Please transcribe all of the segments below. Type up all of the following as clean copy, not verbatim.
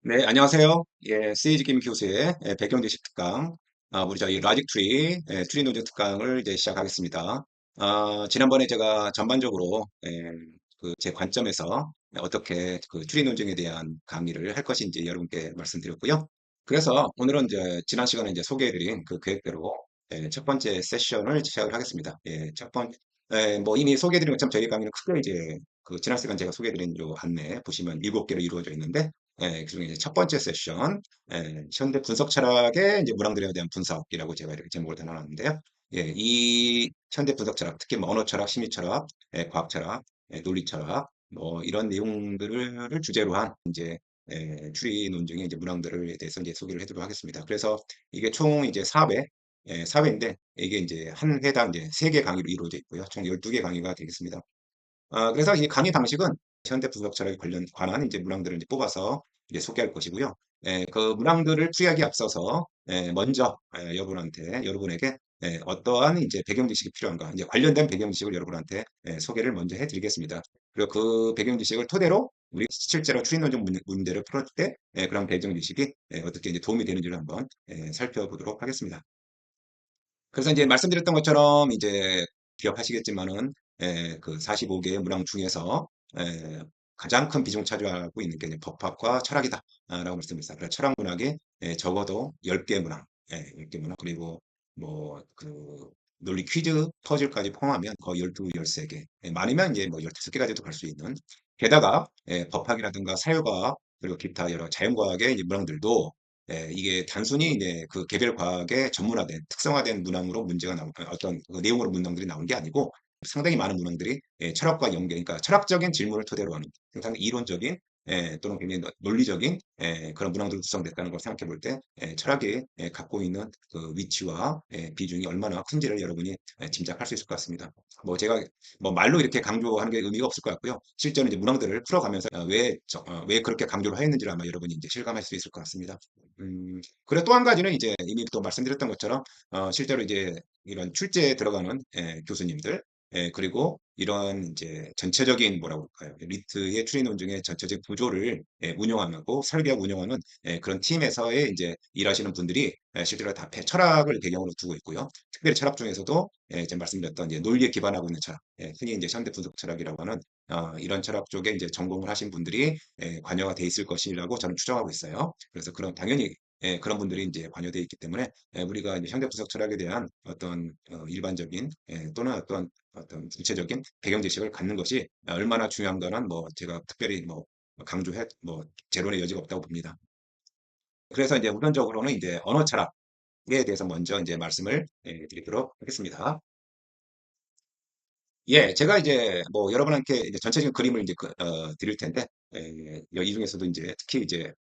네, 안녕하세요. 예, 세이지 김 교수의 배경지식 특강, 우리 저희 라직 트리, 트리 노정 특강을 이제 시작하겠습니다. 지난번에 제가 전반적으로 제 관점에서 어떻게 그 트리 노정에 대한 강의를 할 것인지 여러분께 말씀드렸고요. 그래서 오늘은 이제 지난 시간에 이제 소개해드린 그 계획대로 첫 번째 세션을 시작을 하겠습니다. 뭐 이미 소개해드린 것처럼 저희 강의는 크게 이제 그 지난 시간 제가 소개해드린 요 안내 보시면 7개로 이루어져 있는데 그중에 이제 첫 번째 세션, 현대 분석 철학의 이제 문항들에 대한 분석이라고 제가 이렇게 제목을 달아놨는데요. 이 현대 분석 철학, 특히 뭐 언어 철학, 심리 철학, 과학 철학, 논리 철학, 뭐 이런 내용들을 주제로 한 이제 추리 논증의 이제 문항들에 대해서 이제 소개를 해드리도록 하겠습니다. 그래서 이게 총 이제 4회, 4회인데 이게 이제 한 회당 이제 3개 강의로 이루어져 있고요. 총 12개 강의가 되겠습니다. 그래서 이 강의 방식은 현대 분석 철학에 관한 이제 문항들을 이제 뽑아서 이제 소개할 것이고요. 그 문항들을 풀이하기 앞서서 먼저 여러분에게 어떠한 이제 배경 지식이 필요한가, 이제 관련된 배경 지식을 여러분한테 소개를 먼저 해드리겠습니다. 그리고 그 배경 지식을 토대로 우리 실제로 추리논증 문제를 풀을 때 그런 배경 지식이 어떻게 이제 도움이 되는지를 한번 살펴보도록 하겠습니다. 그래서 이제 말씀드렸던 것처럼 이제 기억하시겠지만은 그 45개의 문항 중에서 가장 큰 비중을 차지하고 있는 게 이제 법학과 철학이다라고 말씀드렸습니다. 그래서 철학 문학이 적어도 10개 문항, 10개 문항 그리고 뭐 그 논리 퀴즈 퍼즐까지 포함하면 거의 12, 13개, 많으면 이제 뭐 15개까지도 갈 수 있는. 게다가 법학이라든가 사회과학 그리고 기타 여러 자연과학의 이제 문항들도 이게 단순히 이제 그 개별 과학의 전문화된 특성화된 문항으로 문제가 나온 어떤 그 내용으로 문항들이 나온 게 아니고 상당히 많은 문항들이 철학과 연계, 그러니까 철학적인 질문을 토대로 하는 상당히 이론적인 또는 굉장히 논리적인 그런 문항들로 구성됐다는 걸 생각해 볼 때 철학이 갖고 있는 그 위치와 비중이 얼마나 큰지를 여러분이 짐작할 수 있을 것 같습니다. 뭐 제가 뭐 말로 이렇게 강조하는 게 의미가 없을 것 같고요. 실제로 이제 문항들을 풀어가면서 왜 그렇게 강조를 했는지를 아마 여러분이 이제 실감할 수 있을 것 같습니다. 그리고 또 한 가지는 이제 이미 또 말씀드렸던 것처럼 실제로 이제 이런 출제에 들어가는 교수님들 그리고 이런 이제 전체적인 뭐라고 할까요? 리트의 추리 논증의 전체적 구조를 운영하고 설계하고 운영하는 그런 팀에서의 이제 일하시는 분들이 실제로 다 철학을 배경으로 두고 있고요. 특별히 철학 중에서도 제가 말씀드렸던 이제 논리에 기반하고 있는 철학, 흔히 이제 현대 분석 철학이라고 하는 이런 철학 쪽에 이제 전공을 하신 분들이 관여가 돼 있을 것이라고 저는 추정하고 있어요. 그래서 그런 당연히 그런 분들이 이제 관여되어 있기 때문에 우리가 이제 현대 분석 철학에 대한 어떤 일반적인 또는 어떤 구체적인 배경 지식을 갖는 것이 얼마나 중요한가는 뭐 제가 특별히 뭐 강조해 뭐 제론의 여지가 없다고 봅니다. 그래서 이제 우선적으로는 이제 언어 철학에 대해서 먼저 이제 말씀을 드리도록 하겠습니다. 예, 제가 이제 뭐 여러분한테 이제 전체적인 그림을 이제 드릴 텐데 이 중에서도 이제 특히 이제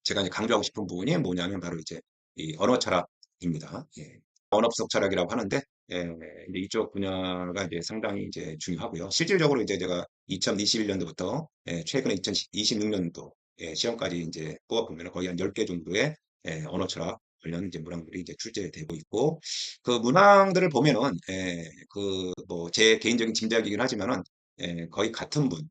제가 이제 강조하고 싶은 부분이 뭐냐면 바로 이제 이 언어 철학입니다. 예. 언어 분석 철학이라고 하는데 이제 이쪽 분야가 이제 상당히 이제 중요하고요. 실질적으로 이제 제가 2021년도부터 최근에 2026년도 시험까지 이제 뽑아보면 거의 한 10개 정도의 언어 철학 관련 이제 문항들이 이제 출제되고 있고 그 문항들을 보면은 그 뭐 제 개인적인 짐작이긴 하지만은 거의 같은 분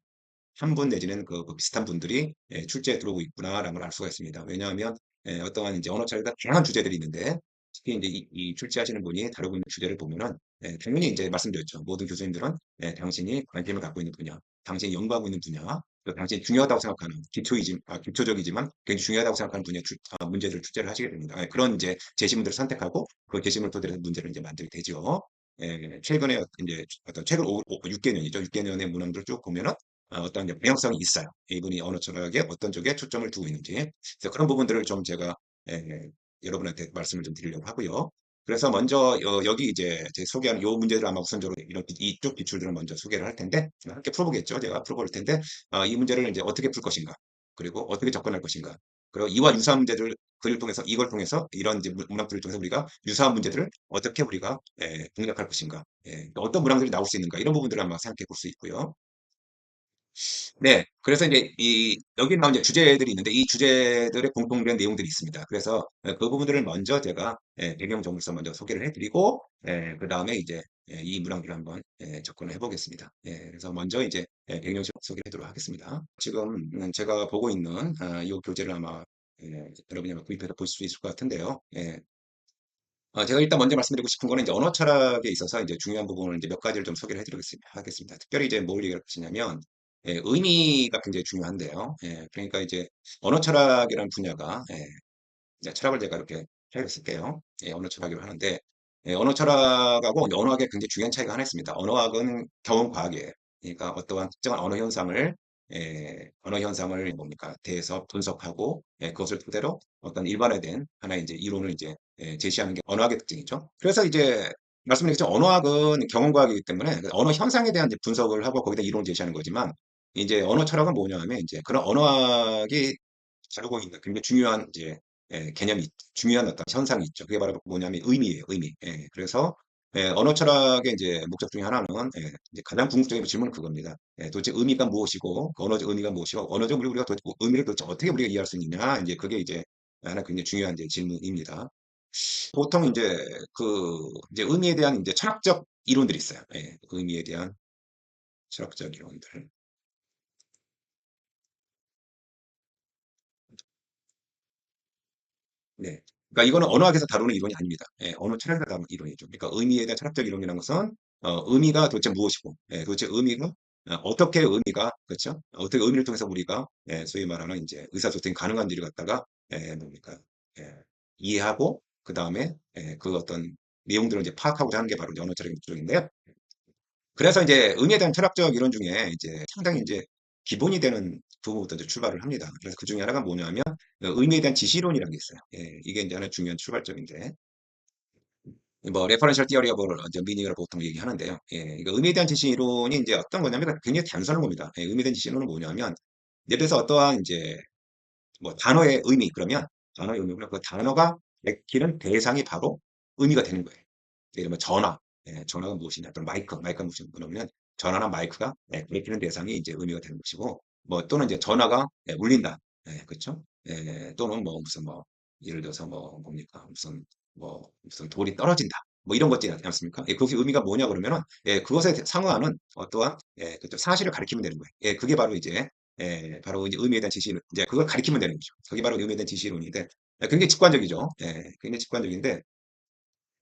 한 분 내지는 그 비슷한 분들이 출제에 들어오고 있구나라는 걸 알 수가 있습니다. 왜냐하면 어떠한 이제 언어 차이가 다양한 주제들이 있는데 특히 이제 이 출제하시는 분이 다루고 있는 주제를 보면은 당연히 이제 말씀드렸죠. 모든 교수님들은 당신이 관심을 갖고 있는 분야, 당신이 연구하고 있는 분야, 또 당신이 중요하다고 생각하는 기초적이지만 굉장히 중요하다고 생각하는 분야 문제들을 출제를 하시게 됩니다. 그런 이제 제시문들을 선택하고 그 제시문을 토대로 해서 문제를 이제 만들게 되죠. 최근에 이제 어떤 최근 6개년이죠. 6개년의 문항들을 쭉 보면은 어떤 이제 방향성이 있어요. 이분이 어느 철학에 어떤 쪽에 초점을 두고 있는지. 그래서 그런 부분들을 좀 제가 여러분한테 말씀을 좀 드리려고 하고요. 그래서 먼저 여기 이제 제 소개하는 요 문제들 아마 우선적으로 이런 이쪽 기출들을 먼저 소개를 할 텐데 함께 풀어보겠죠. 제가 풀어볼 텐데 이 문제를 이제 어떻게 풀 것인가 그리고 어떻게 접근할 것인가 그리고 이와 유사한 문제들 그를 통해서 이걸 통해서 이런 이제 문항들을 통해서 우리가 유사한 문제들을 어떻게 우리가 공략할 것인가 어떤 문항들이 나올 수 있는가 이런 부분들을 한번 생각해 볼 수 있고요. 네. 그래서 이제 여기 나온 이제 주제들이 있는데 이 주제들의 공통된 내용들이 있습니다. 그래서 그 부분들을 먼저 제가 배경 정보서 먼저 소개를 해 드리고 그다음에 이제 이 문항들을 한번 접근을 해 보겠습니다. 그래서 먼저 이제 배경 정보 소개를 해 도록 하겠습니다. 지금 제가 보고 있는 이 교재를 아마 여러분이 아마 구입해서 보실 수 있을 것 같은데요. 제가 일단 먼저 말씀드리고 싶은 거는 이제 언어 철학에 있어서 이제 중요한 부분을 이제 몇 가지를 좀 소개를 하겠습니다. 특별히 이제 뭘 얘기할 것이냐면, 의미가 굉장히 중요한데요. 그러니까 이제 언어 철학이라는 분야가, 이제 철학을 제가 이렇게 차이를 쓸게요. 언어 철학이라고 하는데, 언어 철학하고 이제 언어학에 굉장히 중요한 차이가 하나 있습니다. 언어학은 경험과학이에요. 그러니까 어떠한 특정한 언어 현상을 뭡니까? 대해서 분석하고, 그것을 토대로 어떤 일반화된 하나의 이제 이론을 이제 제시하는 게 언어학의 특징이죠. 그래서 이제 말씀드렸죠. 언어학은 경험과학이기 때문에 그 언어 현상에 대한 이제 분석을 하고 거기다 이론을 제시하는 거지만, 이제 언어 철학은 뭐냐 하면 이제 그런 언어학이 다루고 있는 굉장히 중요한 이제 중요한 어떤 현상이 있죠. 그게 바로 뭐냐면 의미예요, 의미. 그래서 언어 철학의 이제 목적 중에 하나는 이제 가장 궁극적인 질문은 그겁니다. 도대체 의미가 무엇이고, 그 언어적 의미가 무엇이고, 언어적 우리가 도대체 의미를 도대체 어떻게 우리가 이해할 수 있느냐, 이제 그게 이제 하나 굉장히 중요한 이제 질문입니다. 보통 이제 이제 의미에 대한 이제 철학적 이론들이 있어요. 의미에 대한 철학적 이론들. 네. 그러니까 이거는 언어학에서 다루는 이론이 아닙니다. 언어 철학에서 다루는 이론이죠. 그러니까 의미에 대한 철학적 이론이라는 것은 의미가 도대체 무엇이고, 도대체 의미가 어떻게 의미가 그렇죠? 어떻게 의미를 통해서 우리가 소위 말하는 이제 의사소통이 가능한 일을 갖다가 뭡니까? 예, 이해하고 그 다음에 그 어떤 내용들을 이제 파악하고자 하는 게 바로 이제 언어 철학의 목적인데요. 그래서 이제 의미에 대한 철학적 이론 중에 이제 상당히 이제 기본이 되는 부분부터 이제 출발을 합니다. 그래서 그 중에 하나가 뭐냐면 의미에 대한 지시론이라는 게 있어요. 이게 이제 하나 중요한 출발점인데 뭐 레퍼런셜 티어리 오브 이제 미닝을 보통 얘기하는데요. 이거 의미에 대한 지시론이 이제 어떤 거냐면 굉장히 단순한 겁니다. 의미에 대한 지시론은 뭐냐면 예를 들어서 어떠한 이제 뭐 단어의 의미 그러면 단어의 의미구나 그 단어가 베끼는 대상이 바로 의미가 되는 거예요. 예를 들면 전화, 전화가 무엇이냐 또는 마이크가 무엇이냐 그러면 전화나 마이크가 베끼는 대상이 이제 의미가 되는 것이고 뭐 또는 이제 전화가 울린다, 그렇죠? 또는 뭐 무슨 뭐 예를 들어서 뭐 뭡니까 무슨 돌이 떨어진다. 뭐 이런 것들이 있지 않습니까? 그것의 의미가 뭐냐 그러면은 그것에 상응하는 어떠한 그쵸, 사실을 가리키면 되는 거예요. 그게 바로 이제 바로 이제 의미에 대한 지시, 이제 그걸 가리키면 되는 거죠. 그게 바로 의미에 대한 지시론인데, 굉장히 직관적이죠. 굉장히 직관적인데,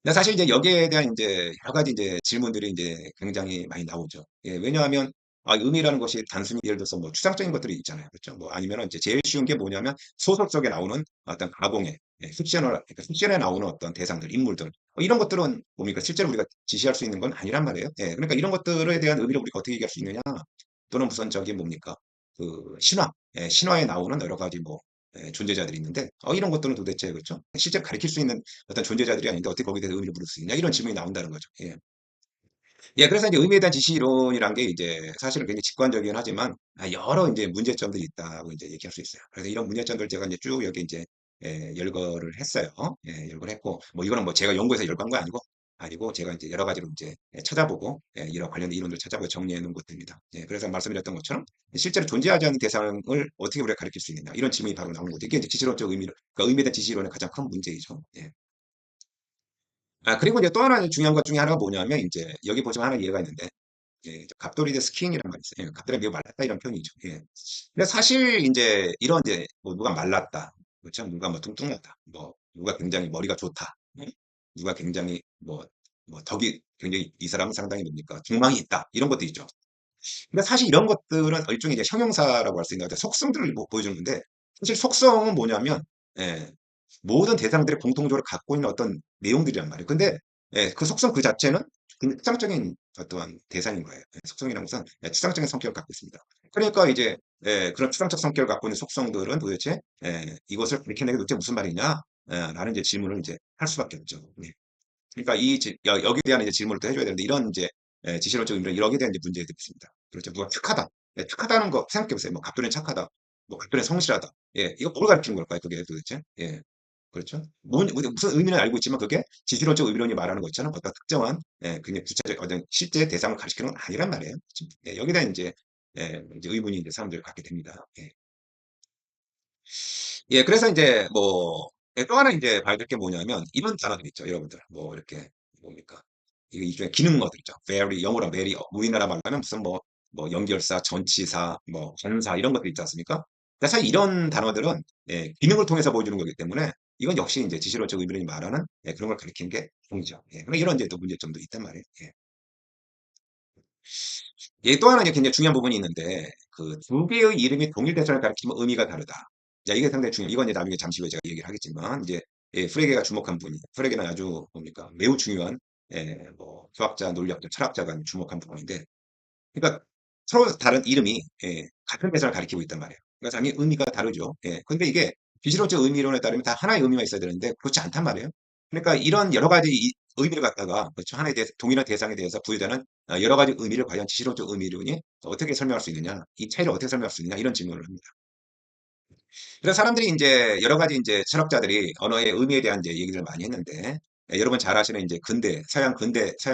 근데 사실 이제 여기에 대한 이제 여러 가지 이제 질문들이 이제 굉장히 많이 나오죠. 왜냐하면 의미라는 것이 단순히 예를 들어서 뭐 추상적인 것들이 있잖아요. 그렇죠? 뭐 아니면은 이제 제일 쉬운 게 뭐냐면 소설 속에 나오는 어떤 가공의 그러니까 픽션에 나오는 어떤 대상들, 인물들 이런 것들은 뭡니까? 실제로 우리가 지시할 수 있는 건 아니란 말이에요. 그러니까 이런 것들에 대한 의미를 우리가 어떻게 얘기할 수 있느냐? 또는 무슨 저기 뭡니까? 그 신화에 나오는 여러 가지 뭐 존재자들이 있는데 이런 것들은 도대체 그렇죠? 실제로 가리킬 수 있는 어떤 존재자들이 아닌데 어떻게 거기에 대해서 의미를 물을 수 있냐 이런 질문이 나온다는 거죠. 그래서 이제 의미에 대한 지시론이란 게 이제 사실은 굉장히 직관적이긴 하지만 여러 이제 문제점들이 있다고 이제 얘기할 수 있어요. 그래서 이런 문제점들 제가 이제 쭉 여기 이제 열거를 했어요. 열거를 했고 뭐 이거는 뭐 제가 연구해서 열거한 거 아니고 제가 이제 여러 가지로 이제 찾아보고 이런 관련된 이론들 찾아보고 정리해 놓은 것들입니다. 그래서 말씀드렸던 것처럼 실제로 존재하지 않는 대상을 어떻게 우리가 가리킬 수 있느냐 이런 질문이 바로 나오는 거죠. 이게 이제 지시론적 의미를 그러니까 의미에 대한 지시론의 가장 큰 문제이죠. 그리고 이제 또 하나 중요한 것 중에 하나가 뭐냐면 이제 여기 보시면 하나 예가 있는데 갑돌이 대 스키잉이라는 말이 있어요. 갑돌이 매우 말랐다 이런 표현이죠. 근데 사실 이제 이런 이제 뭐 누가 말랐다, 그렇죠? 누가 뭐 뚱뚱하다, 뭐 누가 굉장히 머리가 좋다, 누가 굉장히 뭐 덕이 굉장히 이 사람은 상당히 뭡니까 중망이 있다 이런 것도 있죠. 근데 사실 이런 것들은 일종의 이제 형용사라고 할 수 있는 속성들을 보여주는 건데 사실 속성은 뭐냐면 예, 모든 대상들이 공통적으로 갖고 있는 어떤 내용들이란 말이에요. 근데 그 속성 그 자체는 굉장히 추상적인 어떠한 대상인 거예요. 속성이라는 것은 추상적인 성격을 갖고 있습니다. 그러니까 이제 그런 추상적 성격을 갖고 있는 속성들은 도대체 이것을 밝혀내게 도대체 무슨 말이냐? 라는 이제 질문을 이제 할 수밖에 없죠. 그러니까 여기에 대한 이제 질문을 또 해줘야 되는데 이런 이제 지시론적 의미는 여기에 대한 이제 문제들이 있습니다. 그렇죠. 누가 착하다. 착하다는 거 생각해 보세요. 뭐 갑돌이 착하다. 뭐 갑돌이 성실하다. 이거 뭘 가리키는 걸까요? 그게 도대체? 그렇죠. 무슨 의미는 알고 있지만 그게 지시론적 의미론이 말하는 것처럼 어떤 특정한 그냥 구체적 어떤 실제 대상을 가리키는 건 아니란 말이에요. 그렇죠? 여기다 이제 이제 의문이 이제 사람들 갖게 됩니다. 예. 예, 그래서 이제 뭐, 예, 또 하나 이제 봐야 될 게 뭐냐면, 이런 단어들 있죠, 여러분들. 뭐, 이렇게, 뭡니까. 이게 일종의 기능어들 있죠. very, 영어로 very, 우리나라 말로 하면 무슨 뭐, 연결사, 전치사, 뭐, 관사, 이런 것들 있지 않습니까? 그러니까 사실 이런 단어들은, 예, 기능을 통해서 보여주는 거기 때문에, 이건 역시 이제 지시론적 의미론이 말하는, 예, 그런 걸 가리키는 게 동의죠. 예, 그러니까 이런 이제 또 문제점도 있단 말이에요. 예. 예, 또 하나 이제 굉장히 중요한 부분이 있는데, 그 두 개의 이름이 동일 대상을 가리키면 의미가 다르다. 자, 이게 상당히 중요해요. 이건 이제 나중에 잠시 후에 제가 얘기를 하겠지만, 이제, 예, 프레게가 주목한 분이, 프레게는 아주 뭡니까, 매우 중요한, 뭐, 수학자, 논리학자, 철학자가 주목한 부분인데, 그러니까 서로 다른 이름이, 같은 대상을 가리키고 있단 말이에요. 그러니까 당연히 의미가 다르죠. 예, 근데 이게 비실험적 의미론에 따르면 다 하나의 의미가 있어야 되는데, 그렇지 않단 말이에요. 그러니까 이런 여러 가지 의미를 갖다가, 그렇죠. 하나의 동일한 대상에 대해서 부여되는 여러 가지 의미를 과연 지시론적 의미론이 어떻게 설명할 수 있느냐, 이 차이를 어떻게 설명할 수 있느냐, 이런 질문을 합니다. 그래서 사람들이 이제 여러 가지 이제 철학자들이 언어의 의미에 대한 이제 얘기를 많이 했는데, 여러분 잘 아시는 이제 서양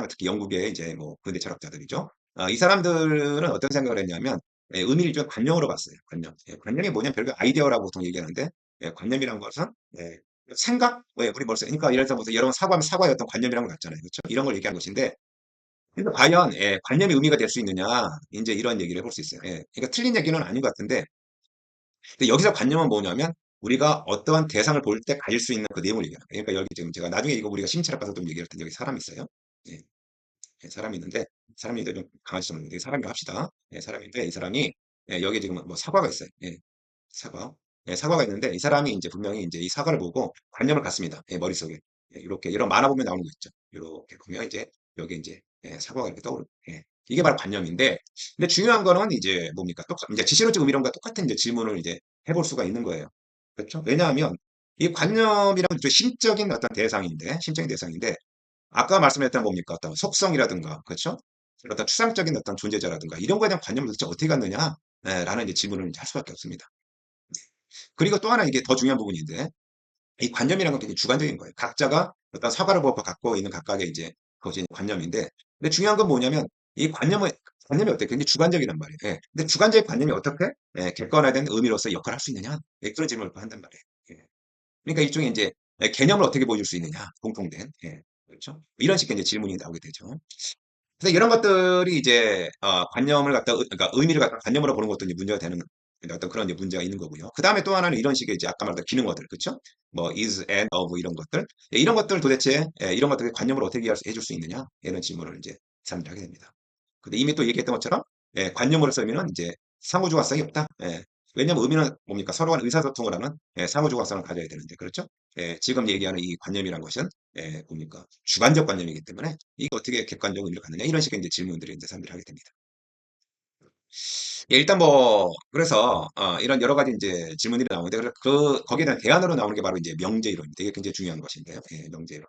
특히 영국의 이제 뭐 근대 철학자들이죠. 이 사람들은 어떤 생각을 했냐면, 의미를 좀 관념으로 봤어요. 관념. 관념이 뭐냐면 별거 아이디어라고 보통 얘기하는데, 관념이란 것은 생각, 우리 머릿속, 그러니까 예를 들어서 무슨 여러분 사과하면 사과의 어떤 관념이라는 걸 갖잖아요. 그렇죠? 이런 걸 얘기하는 것인데, 그래서 과연 관념이 의미가 될 수 있느냐, 이제 이런 얘기를 해볼 수 있어요. 그러니까 틀린 얘기는 아닌 것 같은데, 근데 여기서 관념은 뭐냐면 우리가 어떠한 대상을 볼 때 가질 수 있는 그 내용을 얘기하는 거예요. 그러니까 여기 지금 제가 나중에 이거 우리가 심리학 가서 좀 얘기할 텐데 여기 사람이 있어요. 예, 사람이 있는데 사람이 좀 강아지 좀 있는데 사람이라고 합시다. 사람인데 이 사람이 여기 지금 뭐 사과가 있어요. 사과. 사과가 있는데 이 사람이 이제 분명히 이제 이 사과를 보고 관념을 갖습니다. 머릿속에. 이렇게 이런 만화 보면 나오는 거 있죠. 이렇게 보면 이제 여기 이제 사과가 이렇게 떠오르고. 이게 바로 관념인데 근데 중요한 거는 이제 뭡니까? 이제 지시론적 의미론과 똑같은 이제 질문을 이제 해볼 수가 있는 거예요. 그렇죠? 왜냐하면 이 관념이라는 좀 심적인 대상인데 아까 말씀했던 뭡니까? 어떤 속성이라든가 그렇죠? 어떤 추상적인 어떤 존재자라든가 이런 거에 대한 관념을 도대체 어떻게 갖느냐? 라는 이제 질문을 이제 할 수밖에 없습니다. 그리고 또 하나 이게 더 중요한 부분인데 이 관념이라는 건 굉장히 주관적인 거예요. 각자가 어떤 사과를 보고 갖고 있는 각각의 이제 그것이 관념인데, 근데 중요한 건 뭐냐면 이 관념이 어때? 굉장히 주관적이란 말이에요. 근데 주관적인 관념이 어떻게 객관화된 의미로서 역할을 할 수 있느냐? 그런 질문을 또 한단 말이에요. 그러니까 일종의 이제 개념을 어떻게 보여줄 수 있느냐? 공통된. 그렇죠? 이런 식의 이제 질문이 나오게 되죠. 그래서 이런 것들이 이제 관념을 갖다 그러니까 의미를 갖다 관념으로 보는 것도 이제 문제가 되는 어떤 그런 이제 문제가 있는 거고요. 그 다음에 또 하나는 이런 식의 이제 아까 말했던 기능어들, 그렇죠? 뭐 is and of 이런 것들, 이런 것들 도대체 이런 것들 관념으로 어떻게 해줄 수 있느냐? 이런 질문을 이제 사람들이 하게 됩니다. 근데 이미 또 얘기했던 것처럼 관념으로서 의미는 이제 상호주관성이 없다. 왜냐하면 의미는 뭡니까? 서로 간 의사소통을 하는 상호주관성을 가져야 되는데, 그렇죠? 지금 얘기하는 이 관념이라는 것은 뭡니까? 주관적 관념이기 때문에 이게 어떻게 객관적 의미를 갖느냐 이런 식의 이제 질문들을 이제 사람들이 하게 됩니다. 일단 뭐 그래서 이런 여러 가지 이제 질문들이 나오는데 거기에 대한 대안으로 나오는 게 바로 이제 명제이론입니다. 이게 굉장히 중요한 것인데요. 명제이론.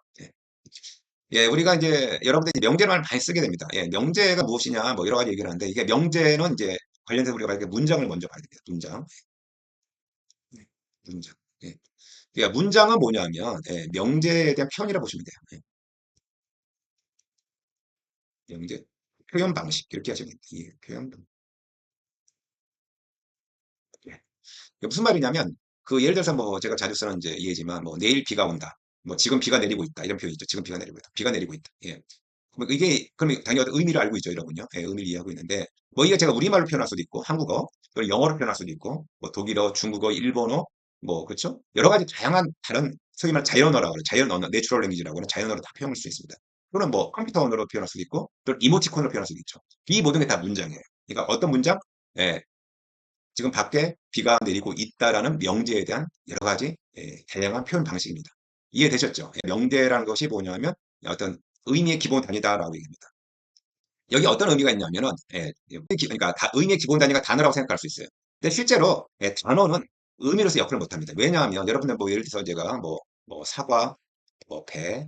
우리가 이제 여러분들이 명제를 많이 쓰게 됩니다. 명제가 무엇이냐 뭐 여러 가지 얘기를 하는데 이게 명제는 이제 관련해서 우리가 봐야 될 문장을 먼저 봐야 됩니다. 문장. 네, 문장. 예. 그러니까 문장은 뭐냐면 명제에 대한 표현이라고 보시면 돼요. 명제 표현 방식 이렇게 하시면 됩니다. 표현 방식. 예. 이게 무슨 말이냐면 그 예를 들어서 뭐 제가 자주 쓰는 이제 예지만 뭐 내일 비가 온다. 뭐 지금 비가 내리고 있다. 이런 표현 있죠. 지금 비가 내리고 있다. 비가 내리고 있다. 그럼 이게 그러면 당연히 어떤 의미를 알고 있죠, 여러분요. 의미를 이해하고 있는데 뭐 이게 제가 우리말로 표현할 수도 있고 한국어, 그리고 영어로 표현할 수도 있고 뭐 독일어, 중국어, 일본어 뭐 그렇죠? 여러 가지 다양한 다른 소위 말하는 자연어라고 그래요. 자연언어, 내추럴 랭귀지라고 하는 자연어로 다 표현할 수 있습니다. 또는 뭐 컴퓨터 언어로 표현할 수도 있고 또 이모티콘으로 표현할 수도 있죠. 이 모든 게 다 문장이에요. 그러니까 어떤 문장? 예, 지금 밖에 비가 내리고 있다라는 명제에 대한 여러 가지 다양한 표현 방식입니다. 이해되셨죠? 명제라는 것이 뭐냐면 어떤 의미의 기본 단위다라고 얘기합니다. 여기 어떤 의미가 있냐면은 그러니까 의미의 기본 단위가 단어라고 생각할 수 있어요. 근데 실제로 단어는 의미로서 역할을 못합니다. 왜냐하면 여러분들 뭐 예를 들어서 제가 뭐 사과, 뭐 배,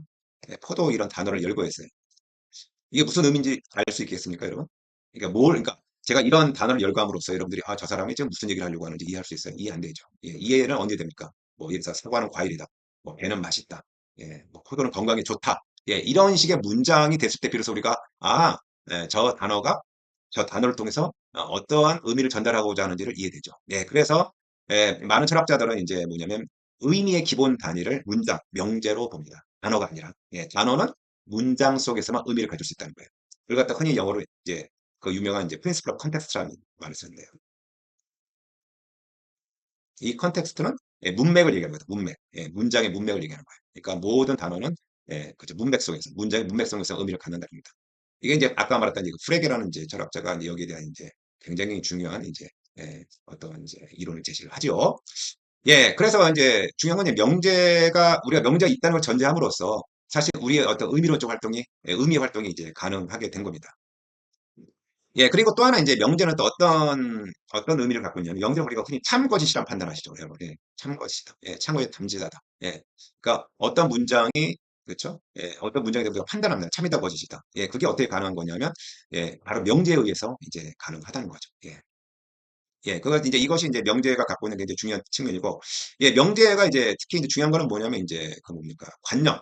포도 이런 단어를 열고 했어요. 이게 무슨 의미인지 알 수 있겠습니까, 여러분? 그러니까 제가 이런 단어를 열감으로써 여러분들이 저 사람이 지금 무슨 얘기를 하려고 하는지 이해할 수 있어요? 이해 안 되죠. 이해는 언제 됩니까? 뭐 예를 들어서 사과는 과일이다. 뭐 배는 맛있다. 뭐 포도는 건강에 좋다. 이런 식의 문장이 됐을 때 비로소 우리가 저 단어를 통해서 어떠한 의미를 전달하고자 하는지를 이해되죠. 예, 그래서 많은 철학자들은 이제 뭐냐면 의미의 기본 단위를 문장, 명제로 봅니다. 단어가 아니라. 예, 단어는 문장 속에서만 의미를 가질 수 있다는 거예요. 그걸 갖다 흔히 영어로 이제 그 유명한 이제 프린시플 오브 컨텍스트라는 말을 쓰는데요. 이 컨텍스트는 문맥을 얘기하는 거다. 문맥. 문장의 문맥을 얘기하는 거예요. 그러니까 모든 단어는 그죠. 문맥 속에서 문장의 문맥 속에서 의미를 갖는다는 겁니다. 이게 이제 아까 말했던 이제 프레게라는 이제 철학자가 이제 여기에 대한 이제 굉장히 중요한 이제 어떤 이제 이론을 제시를 하죠. 예, 그래서 이제 중요한 건 이제 명제가 우리가 명제가 있다는 걸 전제함으로써 사실 우리의 어떤 의미론적 활동이 의미 활동이 이제 가능하게 된 겁니다. 예, 그리고 또 하나 이제 명제는 또 어떤 의미를 갖고 있냐면 명제는 우리가 흔히 참거짓이란 판단하시죠, 여러분. 예, 참거짓이다. 예, 참거짓 담지다다. 예, 그러니까 어떤 문장이 그렇죠? 예, 어떤 문장에 대해서 우리가 판단합니다. 참이다, 거짓이다. 예, 그게 어떻게 가능한 거냐면 예, 바로 명제에 의해서 이제 가능하다는 거죠. 예. 예, 그거 이제 이것이 이제 명제가 갖고 있는 게 이제 중요한 측면이고, 예, 명제가 이제 특히 이제 중요한 거는 뭐냐면 이제 그 뭡니까? 관념.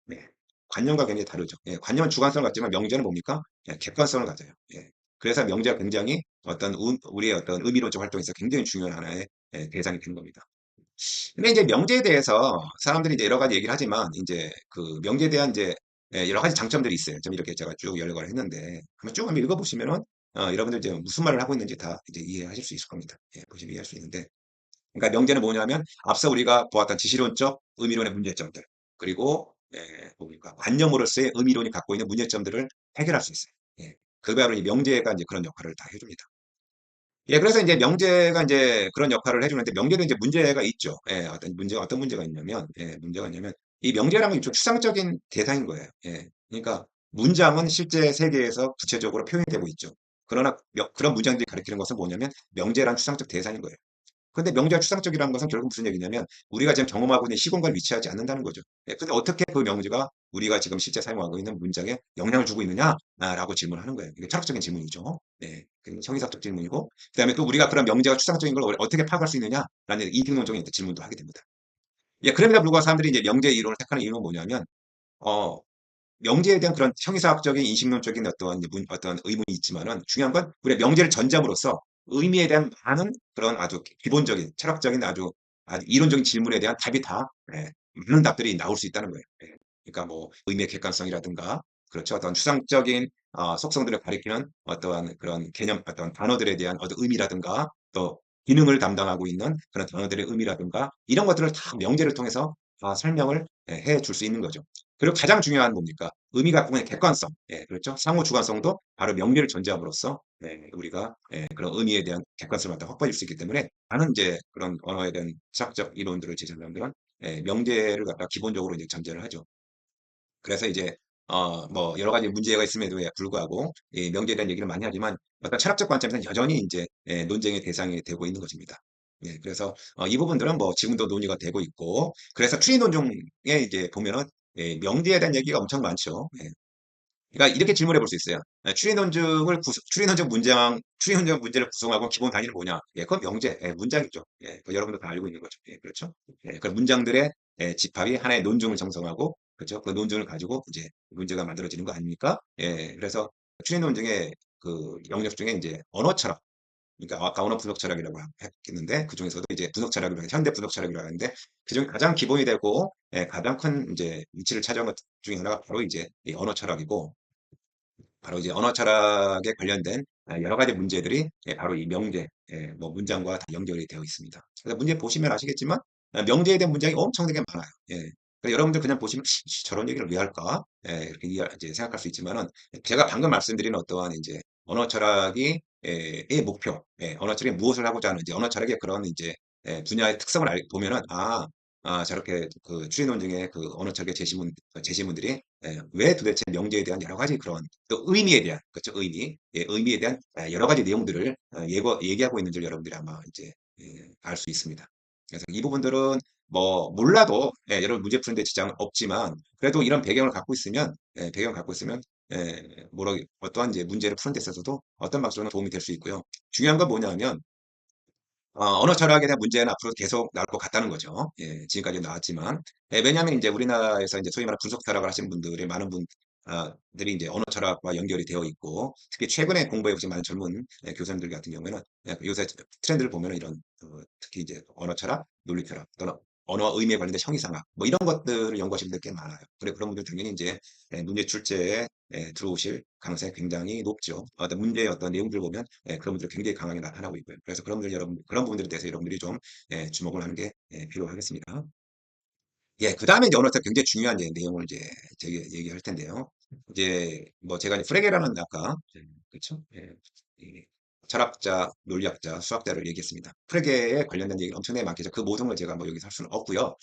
네. 관념과 굉장히 다르죠. 예, 관념은 주관성을 갖지만 명제는 뭡니까? 예, 객관성을 가져요. 예. 그래서 명제가 굉장히 어떤 우리의 어떤 의미론적 활동에서 굉장히 중요한 하나의 대상이 되는 겁니다. 근데 이제 명제에 대해서 사람들이 이제 여러 가지 얘기를 하지만 이제 그 명제에 대한 이제 여러 가지 장점들이 있어요. 좀 이렇게 제가 쭉 열거를 했는데 한번 쭉 한번 읽어보시면은 여러분들 이제 무슨 말을 하고 있는지 다 이제 이해하실 수 있을 겁니다. 예, 보시면 이해할 수 있는데 그러니까 명제는 뭐냐면 앞서 우리가 보았던 지시론적 의미론의 문제점들 그리고 뭡니까 관념으로서의 의미론이 갖고 있는 문제점들을 해결할 수 있어요. 예, 그 바로 이 명제가 이제 그런 역할을 다 해줍니다. 예, 그래서 이제 명제가 이제 그런 역할을 해주는데 명제도 이제 문제가 있죠. 예, 어떤 문제가 있냐면, 문제가 있냐면 이 명제라는 게 좀 추상적인 대상인 거예요. 예, 그러니까 문장은 실제 세계에서 구체적으로 표현이 되고 있죠. 그러나 그런 문장들이 가리키는 것은 뭐냐면 명제란 추상적 대상인 거예요. 근데 명제가 추상적이라는 것은 결국 무슨 얘기냐면 우리가 지금 경험하고 있는 시공간에 위치하지 않는다는 거죠. 예, 근데 어떻게 그 명제가 우리가 지금 실제 사용하고 있는 문장에 영향을 주고 있느냐라고 질문하는 거예요. 이게 철학적인 질문이죠. 네, 그 형이삭적 질문이고, 그다음에 또 우리가 그런 명제가 추상적인 걸 어떻게 파악할 수 있느냐라는 이등론적인 질문도 하게 됩니다. 예, 그럼에도 불구하고 사람들이 이제 명제 이론을 택하는 이유는 뭐냐면, 어, 명제에 대한 그런 형이사학적인 인식론적인 어떤 의문이 있지만은 중요한 건 우리가 명제를 전제함으로써 의미에 대한 많은 그런 아주 기본적인 철학적인 아주 이론적인 질문에 대한 답이 다 많은 답들이 나올 수 있다는 거예요. 예. 그러니까 뭐 의미의 객관성이라든가 그렇죠. 어떤 추상적인 속성들을 가리키는 어떠한 그런 개념, 어떤 단어들에 대한 어떤 의미라든가 또 기능을 담당하고 있는 그런 단어들의 의미라든가 이런 것들을 다 명제를 통해서 다 설명을 해 줄 수 있는 거죠. 그리고 가장 중요한 뭡니까? 의미가 갖고 있는 객관성. 예, 그렇죠. 상호 주관성도 바로 명리를 전제함으로써 우리가 그런 의미에 대한 객관성을 갖다 확보해 줄 수 있기 때문에 많은 이제 그런 언어에 대한 철학적 이론들을 제시하는 사람들은 명제를 갖다 기본적으로 이제 전제를 하죠. 그래서 이제 뭐 여러 가지 문제가 있음에도 불구하고 이 명제에 대한 얘기를 많이 하지만 어떤 철학적 관점에서는 여전히 이제 논쟁의 대상이 되고 있는 것입니다. 예, 그래서 이 부분들은 뭐 지금도 논의가 되고 있고 그래서 추리 논중에 이제 보면은 명제에 대한 얘기가 엄청 많죠. 예. 그러니까 이렇게 질문해 볼 수 있어요. 추리 논증 문제를 구성하고 기본 단위는 뭐냐? 예, 그건 명제, 문장이죠. 예, 그 여러분도 다 알고 있는 거죠. 예, 그렇죠? 예, 그 문장들의 집합이 하나의 논증을 형성하고, 그렇죠? 그 논증을 가지고 이제 문제가 만들어지는 거 아닙니까? 예, 그래서 추리 논증의 그 영역 중에 이제 언어 철학, 그러니까 아까 언어 분석 철학이라고 했는데 그 중에서도 이제 분석 철학이라고 현대 분석 철학이라고 하는데 그 중에 가장 기본이 되고 가장 큰 이제 위치를 차지한 것 중에 하나가 바로 이제 이 언어 철학이고 바로 이제 언어 철학에 관련된 여러 가지 문제들이 바로 이 명제, 뭐 문장과 다 연결이 되어 있습니다. 그래서 문제 보시면 아시겠지만 명제에 대한 문장이 엄청나게 많아요. 예. 그래서 여러분들 그냥 보시면 저런 얘기를 왜 할까? 이렇게 이제 생각할 수 있지만은 제가 방금 말씀드린 어떠한 이제 언어 철학이 의 목표, 언어 철학이 무엇을 하고자 하는지, 언어 철학의 그런 이제 분야의 특성을 보면은 저렇게 그 추리 논증의 그 언어 철학의 제시문들이 왜 도대체 명제에 대한 여러 가지 그런 또 의미에 대한 그렇죠 의미 의미에 대한 여러 가지 내용들을 얘기하고 있는 줄 여러분들이 아마 이제 알 수 있습니다. 그래서 이 부분들은 뭐 몰라도 여러분 문제 푸는데 지장은 없지만 그래도 이런 배경을 갖고 있으면 뭐라 어떠한 이제 문제를 푸는 데 있어서도 어떤 방식으로는 도움이 될 수 있고요. 중요한 건 뭐냐면 언어 철학에 대한 문제는 앞으로 계속 나올 것 같다는 거죠. 예, 지금까지 나왔지만. 왜냐하면 이제 우리나라에서 이제 소위 말하는 분석 철학을 하시는 분들이 많은 들이 이제 언어 철학과 연결이 되어 있고, 특히 최근에 공부해 보신 많은 젊은 교수님들 같은 경우에는 요새 트렌드를 보면은 이런 특히 이제 언어 철학, 논리 철학 또는 언어 의미에 관련된 형이상학 뭐 이런 것들을 연구하시는 분들 꽤 많아요. 그래 그런 분들 당연히 이제 문제 출제에 들어오실 가능성이 굉장히 높죠. 어떤 문제의 어떤 내용들 보면 그런 분들 굉장히 강하게 나타나고 있고요. 그래서 그런 분들 여러분 그런 부분들에 대해서 여러분들이 좀 주목을 하는 게 필요하겠습니다. 예, 그 다음에 이제 언어 때 굉장히 중요한 내용을 이제 저기 얘기할 텐데요. 이제 뭐 제가 이제 프레게라는 아까 그렇죠? 예, 이 철학자, 논리학자, 수학자를 얘기했습니다. 프레게에 관련된 얘기가 엄청나게 많겠죠. 그 모든 걸 제가 뭐 여기서 할 수는 없고요.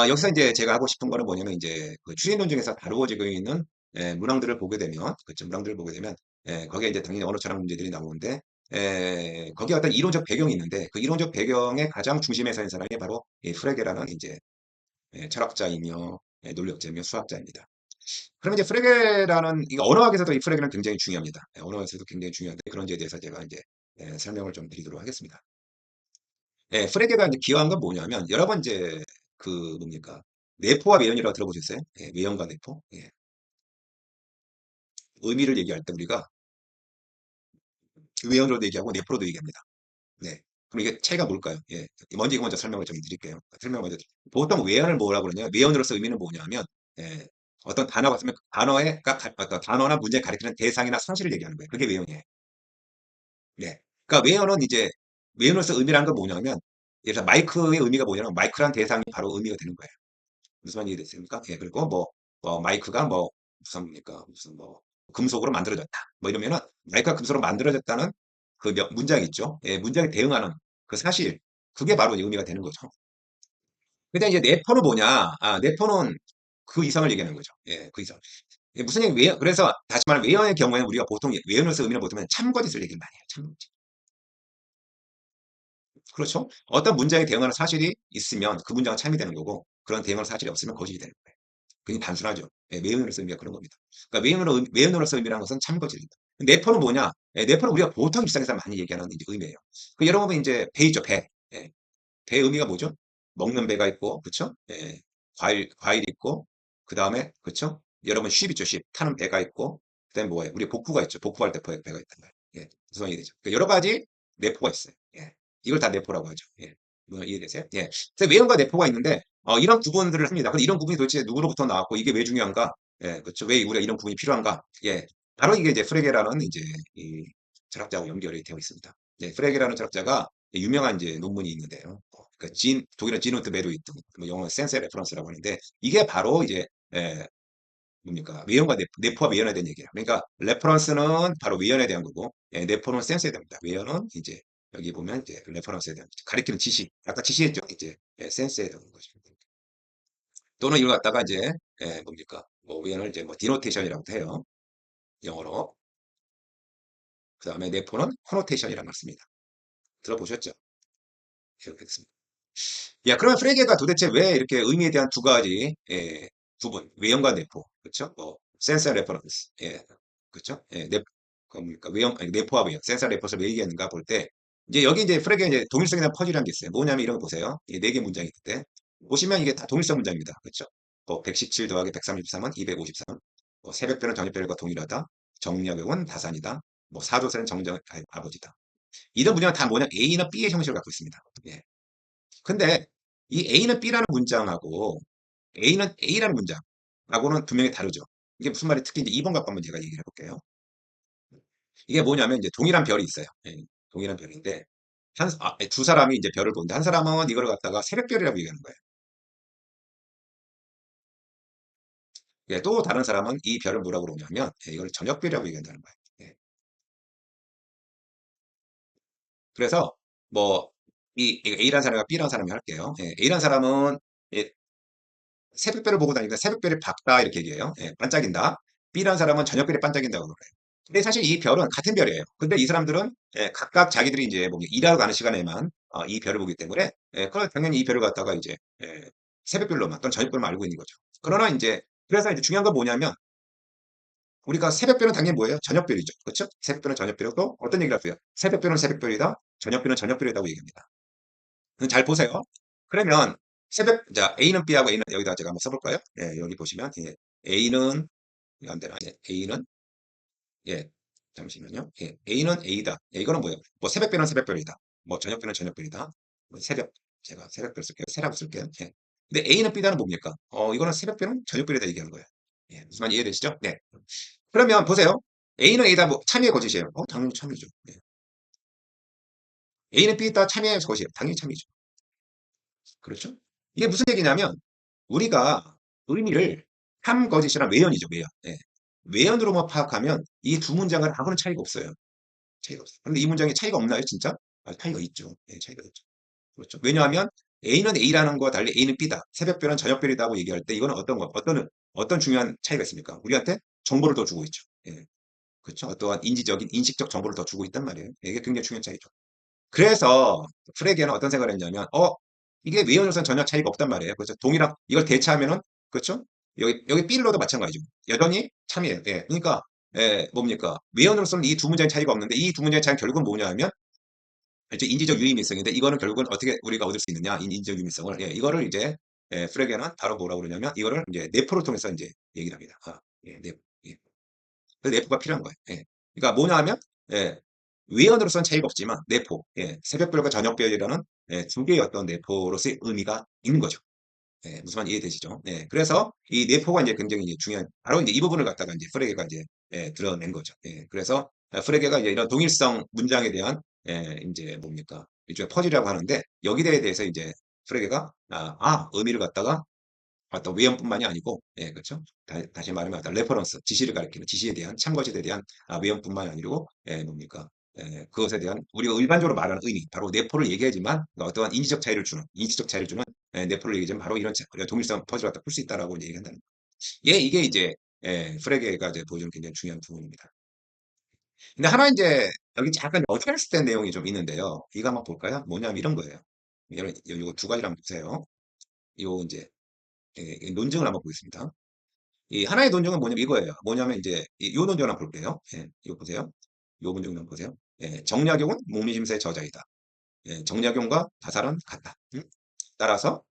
여기서 이제 제가 하고 싶은 거는 뭐냐면 이제 그 추리논 중에서 다루어지고 있는 문항들을 보게 되면 그렇죠? 문항들을 보게 되면 거기에 이제 당연히 언어 철학 문제들이 나오는데 거기에 어떤 이론적 배경이 있는데 그 이론적 배경의 가장 중심에 서 있는 사람이 바로 이 프레게라는 이제 철학자이며 논리학자이며 수학자입니다. 그러면 이제 프레게라는 이 언어학에서도 이 프레게는 굉장히 중요합니다. 언어학에서도 굉장히 중요한데 그런 지에 대해서 제가 이제 설명을 좀 드리도록 하겠습니다. 프레게가 이제 기여한 건 뭐냐면 여러 번 이제 그 뭡니까 내포와 외연이라고 들어보셨어요? 외연과 내포. 의미를 얘기할 때 우리가 외연으로도 얘기하고 내포로도 얘기합니다. 네. 그럼 이게 차이가 뭘까요? 먼저 이거 먼저 설명을 좀 드릴게요. 설명 먼저. 보통 외연을 뭐라고 그러냐? 외연으로서 의미는 뭐냐면, 예, 어떤 단어가 있으면 그 어떤 단어나 문제를 가리키는 대상이나 상실을 얘기하는 거예요. 그게 외연이에요. 네. 그러니까 외연은 이제, 외연으로서 의미라는 건 뭐냐면, 예를 들어 마이크의 의미가 뭐냐면, 마이크란 대상이 바로 의미가 되는 거예요. 무슨 말인지 이해됐습니까? 그리고 마이크가 무슨 금속으로 만들어졌다. 뭐 이러면은, 마이크가 금속으로 만들어졌다는 그 문장이 있죠. 문장에 대응하는 그 사실, 그게 바로 의미가 되는 거죠. 근데 이제 네포는 뭐냐? 네포는 그 이상을 얘기하는 거죠. 그 이상. 무슨 얘기, 그래서 다시 말하면 외연의 경우에는 우리가 보통 외연으로서 의미를 보면 참거짓을 얘기를 많이 해요. 참거짓. 그렇죠? 어떤 문장에 대응하는 사실이 있으면 그 문장은 참이 되는 거고, 그런 대응하는 사실이 없으면 거짓이 되는 거예요. 굉장히 단순하죠. 외연으로서 의미가 그런 겁니다. 그러니까 외연으로서 의미라는 것은 참거짓입니다. 네포는 뭐냐? 네포는 우리가 보통 일상에서 많이 얘기하는 이제 의미예요. 여러분 이제 배 있죠, 배. 배 의미가 뭐죠? 먹는 배가 있고, 그쵸? 과일 있고, 그 다음에, 그쵸? 여러분 쉽 있죠, 쉽. 타는 배가 있고, 그 다음에 뭐예요? 우리 복부가 있죠. 복부할 때 배가 있단 말이에요. 무슨 이해되죠? 여러 가지 내포가 있어요. 이걸 다 내포라고 하죠. 뭐 이해되세요? 그래서 외형과 내포가 있는데, 이런 구분들을 합니다. 근데 이런 구분이 도대체 누구로부터 나왔고, 이게 왜 중요한가? 그쵸? 왜 우리가 이런 구분이 필요한가? 바로 이게 이제 프레게라는 이제 이 철학자하고 연결이 되어 있습니다. 프레게라는 철학자가 유명한 이제 논문이 있는데요. 독일은 지노트 베르이트, 뭐 영어 센스 레퍼런스라고 하는데 이게 바로 이제 뭡니까 외연과 내포와 외연에 대한 얘기예요. 그러니까 레퍼런스는 바로 외연에 대한 거고 내포는 센스에 대합니다. 외연은 이제 여기 보면 이제 레퍼런스에 대한 가리키는 지시, 아까 지시했죠. 이제 센스에 대한 거죠. 또는 이걸 갖다가 이제 뭡니까 뭐 외연을 이제 뭐 디노테이션이라고도 해요. 영어로. 그 다음에 내포는 코노테이션이라는 말 씁니다. 들어보셨죠? 이렇게 됐습니다. 그러면 프레게가 도대체 왜 이렇게 의미에 대한 두 가지 구분, 외형과 내포, 그렇죠? 센서 레퍼런스, 그렇죠? 뭡니까 외형, 아니, 내포와 외형, 센서 레퍼런스를 왜 얘기하는가 볼 때, 이제 여기 이제 프레게 이제 동일성이나 퍼즐이라는 게 있어요. 뭐냐면 이런 거 보세요. 이 네 개 문장이 있는데 보시면 이게 다 동일성 문장입니다, 그렇죠? 117 더하기 133은 253. 새벽별은 저녁별과 동일하다. 정력은 다산이다. 사조세는 정정 아버지다. 이런 문장은 다 뭐냐? A나 B의 형식을 갖고 있습니다. 근데 이 A는 B라는 문장하고 A는 A라는 문장하고는 분명히 다르죠. 이게 무슨 말이 특히 이제 2번 갖고 한번 제가 얘기를 해볼게요. 이게 뭐냐면 이제 동일한 별이 있어요. 동일한 별인데 두 사람이 이제 별을 보는데 한 사람은 이걸 갖다가 새벽별이라고 얘기하는 거예요. 또 다른 사람은 이 별을 뭐라고 그러냐면 이걸 저녁별이라고 얘기한다는 거예요. 그래서 뭐 이 A라는 사람과 B라는 사람이 할게요. A라는 사람은 새벽별을 보고 다니까 새벽별이 밝다 이렇게 얘기해요. 반짝인다. B라는 사람은 저녁별이 반짝인다고 그래요. 근데 사실 이 별은 같은 별이에요. 근데 이 사람들은 각각 자기들이 이제 뭐 일하러 가는 시간에만 이 별을 보기 때문에 그럼 당연히 이 별을 갖다가 이제 새벽별로만 또는 저녁별로만 알고 있는 거죠. 그러나 이제 그래서 이제 중요한 건 뭐냐면 우리가 새벽별은 당연히 뭐예요? 저녁별이죠. 그렇죠? 새벽별은 저녁별이고 어떤 얘기를 하세요? 새벽별은 새벽별이다. 저녁별은 저녁별이라고 얘기합니다. 잘 보세요. 그러면 자, A는 B하고 A는 여기다 제가 한번 써볼까요? 여기 보시면 A는 이거 안 되나? 예, A는 예, 잠시만요. 예, A는 A다. 예, 이거는 뭐예요? 뭐 새벽별은 새벽별이다. 뭐 저녁별은 저녁별이다. 뭐 새벽 제가 새벽별 쓸게요. 새라고 쓸게요. 예. 근데 A는 B다는 뭡니까? 이거는 새벽별은 저녁별이다 얘기하는 거예요. 예, 무슨 말인지 이해되시죠? 네. 그러면 보세요. A는 A다 뭐 참여의 거짓이에요. 당연히 참여죠. 예. A는 B다 참여의 거짓이에요. 당연히 참여죠. 그렇죠? 이게 무슨 얘기냐면 우리가 의미를 참, 거짓이란 외연이죠, 외연. 예. 외연으로만 파악하면 이 두 문장은 아무런 차이가 없어요. 차이가 없어요. 그런데 이 문장에 차이가 없나요, 진짜? 차이가 있죠. 예, 차이가 있죠. 그렇죠. 왜냐하면 A는 A라는 거와 달리 A는 B다. 새벽별은 저녁별이다고 얘기할 때 이거는 어떤 중요한 차이가 있습니까? 우리한테 정보를 더 주고 있죠. 예. 그렇죠. 어떠한 인지적인, 인식적 정보를 더 주고 있단 말이에요. 이게 굉장히 중요한 차이죠. 그래서 프레게는 어떤 생각을 했냐면, 이게 외연으로서는 전혀 차이가 없단 말이에요. 그래서 동일한, 이걸 대체하면은, 그렇죠? 여기 B로도 마찬가지죠. 여전히 참이에요. 예. 그러니까, 예, 뭡니까? 외연으로서는 이 두 문장의 차이가 없는데, 이 두 문장의 차이는 결국은 뭐냐 하면, 이제 인지적 유의미성인데, 이거는 결국은 어떻게 우리가 얻을 수 있느냐, 인지적 유의미성을. 예, 이거를 이제, 프레게는 바로 뭐라고 그러냐면, 이거를 이제 내포를 통해서 이제 얘기를 합니다. 예, 내포. 예. 그 내포가 필요한 거예요. 예. 그러니까 뭐냐 하면, 예, 외연으로서는 차이가 없지만 내포, 예, 새벽별과 저녁별이라는 두 개의 어떤 내포로서의 의미가 있는 거죠. 예, 무슨 말인지 이해되시죠? 예, 그래서 이 내포가 이제 굉장히 이제 중요한, 바로 이제 이 부분을 갖다가 이제 프레게가 이제 드러낸 거죠. 예, 그래서 프레게가 이제 이런 동일성 문장에 대한 이제 뭡니까? 일종의 퍼즐이라고 하는데 여기에 대해서 이제 프레게가 의미를 갖다가 어떤 외연뿐만이 아니고, 예, 그렇죠. 다시 말하면 어떤 레퍼런스, 지시를 가리키는 지시에 대한 참거짓에 대한 외연뿐만이 아니고, 뭡니까? 그것에 대한 우리가 일반적으로 말하는 의미, 바로 내포를 얘기하지만 어떠한 인지적 차이를 주는 내포를 얘기하지만 바로 이런 동일성 퍼즐을 갖다 풀 수 있다라고 이제 얘기한다는 거예요. 이게 이제 프레게가 이제 보여주는 굉장히 중요한 부분입니다. 근데 하나 이제 여기 잠깐 어드밴스 된 내용이 좀 있는데요. 이거 한번 볼까요? 뭐냐면 이런 거예요. 이거 두 가지를 한번 보세요. 요 이제 이 논증을 한번 보겠습니다. 이 하나의 논증은 뭐냐면 이거예요. 뭐냐면 이제 요 논증을 한번 볼게요. 예, 이거 보세요. 요 문증 한번 보세요. 예, 정약용은 목미심사의 저자이다. 예, 정약용과 다살은 같다. 따라서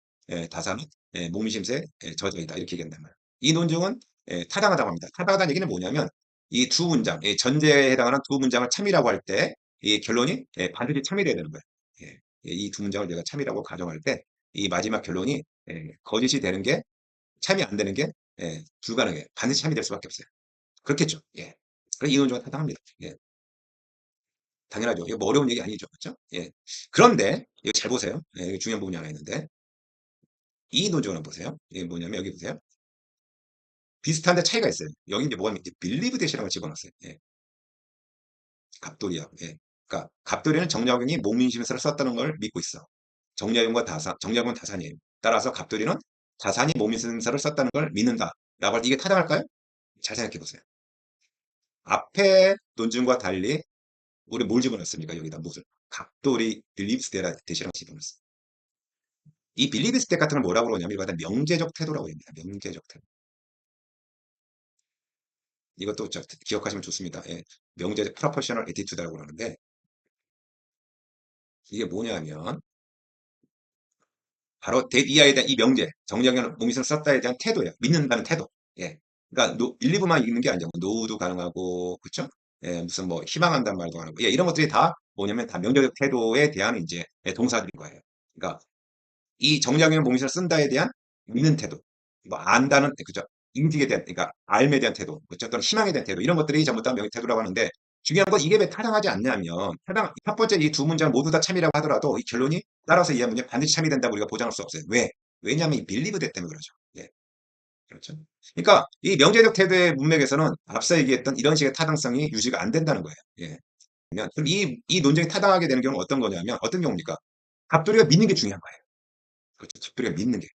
다살은 목미심사의 저자이다. 이렇게 얘기한단 말이에요. 이 논증은 타당하다고 합니다. 타당하다는 얘기는 뭐냐면 이 두 문장, 전제에 해당하는 두 문장을 참이라고 할 때 이 결론이 반드시 참이돼야 되는 거예요. 예, 이 두 문장을 내가 참이라고 가정할 때 이 마지막 결론이 거짓이 되는 게 참이 안 되는 게 불가능해요. 반드시 참이 될 수밖에 없어요. 그렇겠죠. 예. 그래서 이론적으로 타당합니다. 예. 당연하죠. 이거 뭐 어려운 얘기 아니죠. 그렇죠? 예. 그런데 이거 잘 보세요. 예, 이거 중요한 부분이 하나 있는데 이 논증을 한번 보세요. 이게 뭐냐면 여기 보세요. 비슷한데 차이가 있어요. 여기 이제 뭐가 이제 빌리브 대시라고 집어넣었어요. 예. 갑돌이야. 예. 그러니까 갑돌이는 정약용이 목민심서를 썼다는 걸 믿고 있어. 정약용은 다산이에요. 따라서 갑돌이는 다산이 목민심서를 썼다는 걸 믿는다. 라고 할 때 이게 타당할까요? 잘 생각해 보세요. 앞에 논증과 달리 우리 뭘 집어넣습니까? 여기다 무슨 각도리 빌리브스 대시라고 집어넣었어요. 이 빌리브스 대 같은 걸 뭐라고 그러냐면 이거 명제적 태도라고 합니다. 명제적 태도. 이것도 기억하시면 좋습니다. 예. 명제적 프로포셔널 에티튜드라고 그러는데 이게 뭐냐면 바로 이하에 대한 이 명제, 정령현 몸이을 썼다에 대한 태도예요. 믿는다는 태도. 예. 그러니까 빌리브만 읽는 게 아니고 노우도 가능하고 그렇죠? 예, 무슨 뭐 희망한다는 말도 하고 예, 이런 것들이 다 뭐냐면 다 명제적 태도에 대한 이제 동사들인 거예요. 그러니까 이 정량형 봉신을 쓴다에 대한 믿는 태도, 뭐 안다는 그죠? 인식에 대한 그러니까 알에 대한 태도, 그렇죠? 또는 희망에 대한 태도 이런 것들이 전부 다 명의 태도라고 하는데 중요한 건 이게 왜 타당하지 않냐면 첫 번째 이 두 문장 모두 다 참이라고 하더라도 이 결론이 따라서 이해한 문제 반드시 참이 된다고 우리가 보장할 수 없어요. 왜? 왜냐하면 이 빌리브 대 때문에 그러죠. 예, 그렇죠. 그러니까 이 명제적 태도의 문맥에서는 앞서 얘기했던 이런 식의 타당성이 유지가 안 된다는 거예요. 예. 그럼 이 논쟁이 타당하게 되는 경우는 어떤 거냐면 어떤 경우입니까? 갑돌이가 믿는 게 중요한 거예요. 그렇죠. 갑돌이가 믿는 게.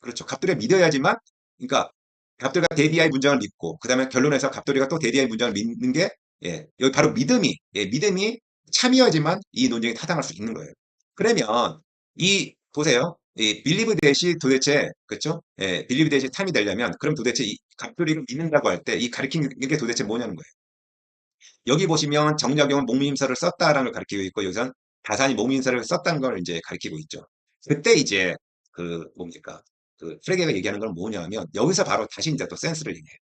그렇죠. 갑돌이가 믿어야지만, 그러니까 갑돌이가 데디아의 문장을 믿고, 그 다음에 결론에서 갑돌이가 또 데디아의 문장을 믿는 게, 여기 바로 믿음이 참여야지만 이 논쟁이 타당할 수 있는 거예요. 그러면 보세요. 이 빌리브 대시 도대체, 그렇죠? 빌리브 대시 탐이 되려면, 그럼 도대체 이 갑돌이를 믿는다고 할 때 이 가리키는 게 도대체 뭐냐는 거예요. 여기 보시면 정약용은 목민임서를 썼다라는 걸 가리키고 있고, 여기선 다산이 목민임서를 썼다는 걸 이제 가리키고 있죠. 그때 이제 뭡니까? 프레게가 얘기하는 건 뭐냐면 여기서 바로 다시 이제 또 센스를 얘기해요.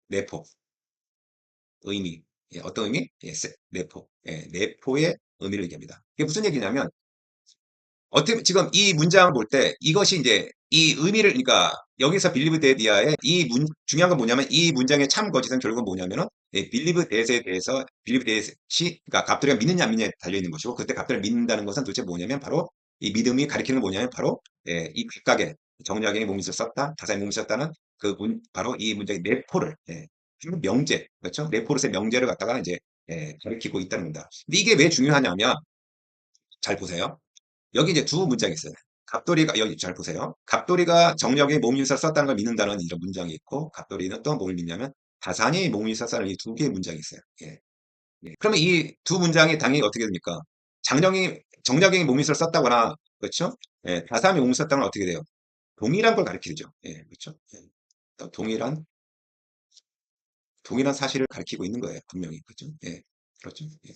내포, 의미. 예, 어떤 의미? 예, 내포. 예, 내포의 의미를 얘기합니다. 이게 무슨 얘기냐면, 어떻게, 지금 이 문장을 볼 때 이것이 이제 이 의미를, 그러니까 여기서 빌리브 데디아의 중요한 건 뭐냐면 이 문장의 참 거짓은 결국은 뭐냐면은 빌리브 데에 대해서 빌리브 데이, 그러니까 갑돌이가 믿느냐 안 믿느냐에 달려있는 것이고, 그때 갑돌을 믿는다는 것은 도대체 뭐냐면 바로 이 믿음이 가리키는 건 뭐냐면 바로 이 귓가게 정약용의 몸짓을 썼다, 다사의 몸짓을 썼다는 바로 이 문장의 내포를, 명제, 그렇죠? 네포르스의 명제를 갖다가 이제 가리키고 있다는 겁니다. 근데 이게 왜 중요하냐면, 잘 보세요. 여기 이제 두 문장이 있어요. 갑돌이가, 여기 잘 보세요. 갑돌이가 정력의 몸인사를 썼다는 걸 믿는다는 이런 문장이 있고, 갑돌이는 또 뭘 믿냐면 다산이 몸인사를 썼다는 이 두 개의 문장이 있어요. 예. 예. 그러면 이 두 문장이 당연히 어떻게 됩니까? 정력이 몸인사를 썼다거나, 그렇죠? 예, 다산이 몸인사를 썼다는 건 어떻게 돼요? 동일한 걸 가리키죠. 예, 그렇죠? 예. 또 동일한 사실을 가리키고 있는 거예요. 분명히. 그렇죠? 예. 그렇죠? 예.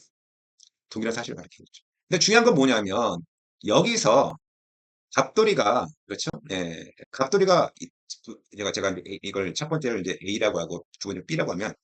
동일한 사실을 가리키고 있죠. 근데 중요한 건 뭐냐면, 여기서 갑돌이가, 그렇죠? 예, 갑돌이가 제가 이걸 첫 번째를 이제 A라고 하고 두 번째 B라고 하면,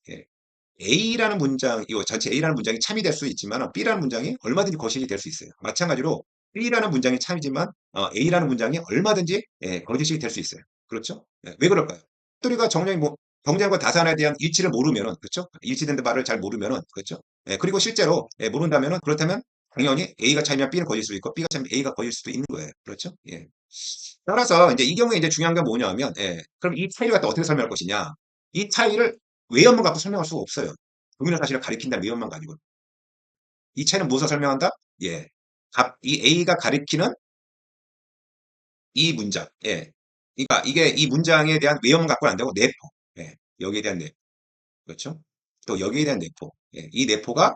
A라는 문장, 이 전체 A라는 문장이 참이 될 수 있지만 B라는 문장이 얼마든지 거짓이 될 수 있어요. 마찬가지로 B라는 문장이 참이지만 A라는 문장이 얼마든지 거짓이 될 수 있어요. 그렇죠? 왜 그럴까요? 갑돌이가 정량이 뭐 정량과 다산에 대한 일치를 모르면은, 그렇죠? 일치된 말을 잘 모르면은, 그렇죠? 그리고 실제로 모른다면은, 그렇다면 당연히 A가 참이면 B는 거짓일 수도 있고 B가 참이면 A가 거짓일 수도 있는 거예요. 그렇죠? 예. 따라서 이제 이 경우에 이제 중요한 건 뭐냐면, 그럼 이 차이를 갖다 어떻게 설명할 것이냐? 이 차이를 외연만 갖고 설명할 수가 없어요. 동일한 사실을 가리킨다는 외연만 가지고. 이 차이는 무엇을 설명한다? 예. 이 A가 가리키는 이 문장. 예. 그러니까 이게 이 문장에 대한 외연만 갖고는 안 되고 내포. 예. 여기에 대한 내포. 그렇죠? 또 여기에 대한 내포. 예. 이 내포가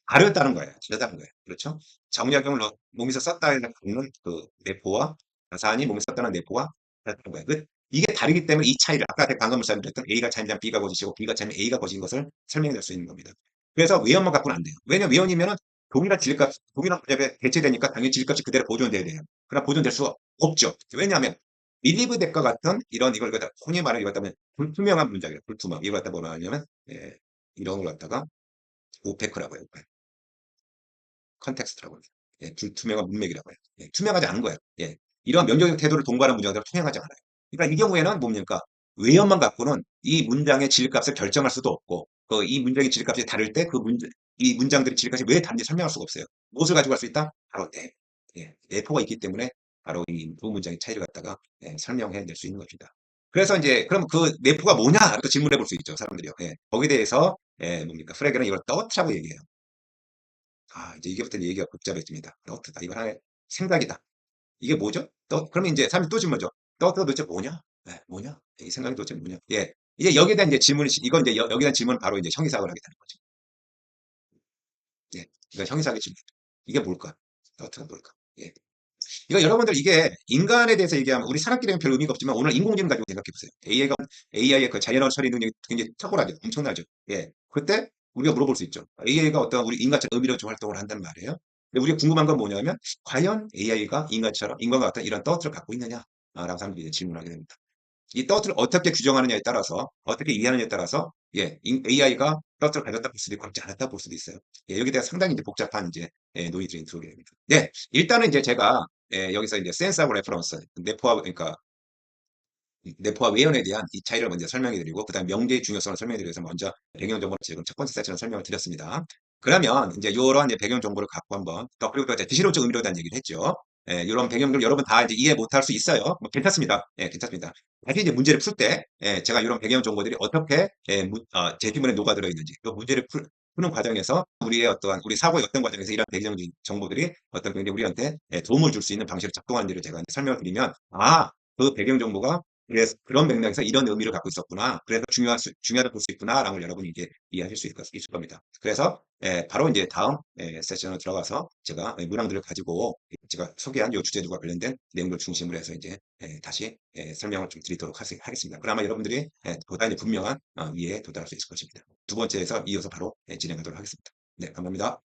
다르다는 거예요. 다르다는 거예요. 그렇죠? 정약용을 몸에서 썼다는 그 내포와 가산이 몸에서 썼다는 내포가 다르다는 거예요. 이게 다르기 때문에 이 차이를 아까 방금 말씀드렸던 A가 참이면 B가 거짓이고 B가 참이면 A가 거짓인 것을 설명해 줄 수 있는 겁니다. 그래서 외연만 갖고는 안 돼요. 왜냐면 외연이면은 동일한 질값, 동일한 문제에 대체되니까 당연히 질값이 그대로 보존돼야 돼요. 그러나 보존될 수가 없죠. 왜냐하면 밀리브 덱과 같은 이걸 갖다 흔히 말하는 이걸 갖다면 불투명한 문장이에요. 불투명. 이걸 갖다 뭐라 하냐면 이런 걸 갖다가 오페크라고 해요. 컨텍스트라고 합니다. 예, 불투명한 문맥이라고 해요. 예, 투명하지 않은 거예요. 예, 이러한 면적적 태도를 동반한 문장들은 투명하지 않아요. 그러니까 이 경우에는 뭡니까? 외연만 갖고는 이 문장의 질값을 결정할 수도 없고, 이 문장의 질값이 다를 때 이 문장들의 질값이 왜 다른지 설명할 수가 없어요. 무엇을 가지고 갈 수 있다? 바로 내포가 있기 때문에 바로 이 두 문장의 차이를 갖다가 설명해 낼 수 있는 것입니다. 그래서 이제 그럼 그 내포가 뭐냐? 또 질문해 볼 수 있죠, 사람들이요. 거기에 대해서 뭡니까? 프레게는 이걸 떠트라고 얘기해요. 이제 이게부터 얘기가 복잡해집니다. 너트다. 이건 하나의 생각이다. 이게 뭐죠? 그러면 이제 사람이 또 질문하죠. 너트가 도대체 뭐냐? 뭐냐? 이 생각이 도대체 뭐냐? 예. 이제 여기에 대한 이제 이건 이제 여기에 대한 질문은 바로 이제 형이사학을 하게 되는 거죠. 예. 이건 형이사학의 질문. 이게 뭘까? 너트가 뭘까? 예. 이거 여러분들 이게 인간에 대해서 얘기하면 우리 사람끼리는 별 의미가 없지만 오늘 인공지능 가지고 생각해 보세요. AI의 그 자연어 처리 능력이 굉장히 탁월하죠. 엄청나죠. 예. 그때 우리가 물어볼 수 있죠. AI가 어떤 우리 인간처럼 의미로좀 활동을 한단 말이에요. 근데 우리가 궁금한 건 뭐냐면 과연 AI가 인간과 같은 이런 떠트를 갖고 있느냐? 라고 사람들이 이제 질문하게 됩니다. 이 떠트를 어떻게 규정하느냐에 따라서, 어떻게 이해하느냐에 따라서, AI가 떠트를 가졌다 볼 수도 있고, 그렇지 않았다 볼 수도 있어요. 여기에 대해 상당히 이제 복잡한 이제, 논의들이 들어오게 됩니다. 일단은 이제 제가, 여기서 이제 센스하고 레퍼런스, 그러니까, 내포와 외연에 대한 이 차이를 먼저 설명해 드리고, 그 다음 명제의 중요성을 설명해 드리기 위해서 먼저 배경 정보를 지금 첫 번째 세션을 설명을 드렸습니다. 그러면 이제 이런 배경 정보를 갖고 한번, 그리고 또 이제 지시론적 의미로 대한 얘기를 했죠. 이런 배경들 여러분 다 이제 이해 못할 수 있어요. 뭐 괜찮습니다. 괜찮습니다. 다시 이제 문제를 풀 때, 제가 이런 배경 정보들이 어떻게, 제 지문에 녹아들어 있는지, 그 문제를 푸는 과정에서 우리 사고의 어떤 과정에서 이런 배경 정보들이 어떤 굉장히 우리한테 도움을 줄 수 있는 방식으로 작동하는지를 제가 설명을 드리면, 그 배경 정보가 그래서 그런 맥락에서 이런 의미를 갖고 있었구나. 그래서 중요하다 볼 수 있구나라는 걸 여러분이 이제 이해하실 수 있을 겁니다. 그래서 바로 이제 다음 세션으로 들어가서 제가 문항들을 가지고 제가 소개한 이 주제들과 관련된 내용들 중심으로 해서 이제 다시 설명을 좀 드리도록 하겠습니다. 그러면 여러분들이 보다 이제 분명한 이해에 도달할 수 있을 것입니다. 두 번째에서 이어서 바로 진행하도록 하겠습니다. 네, 감사합니다.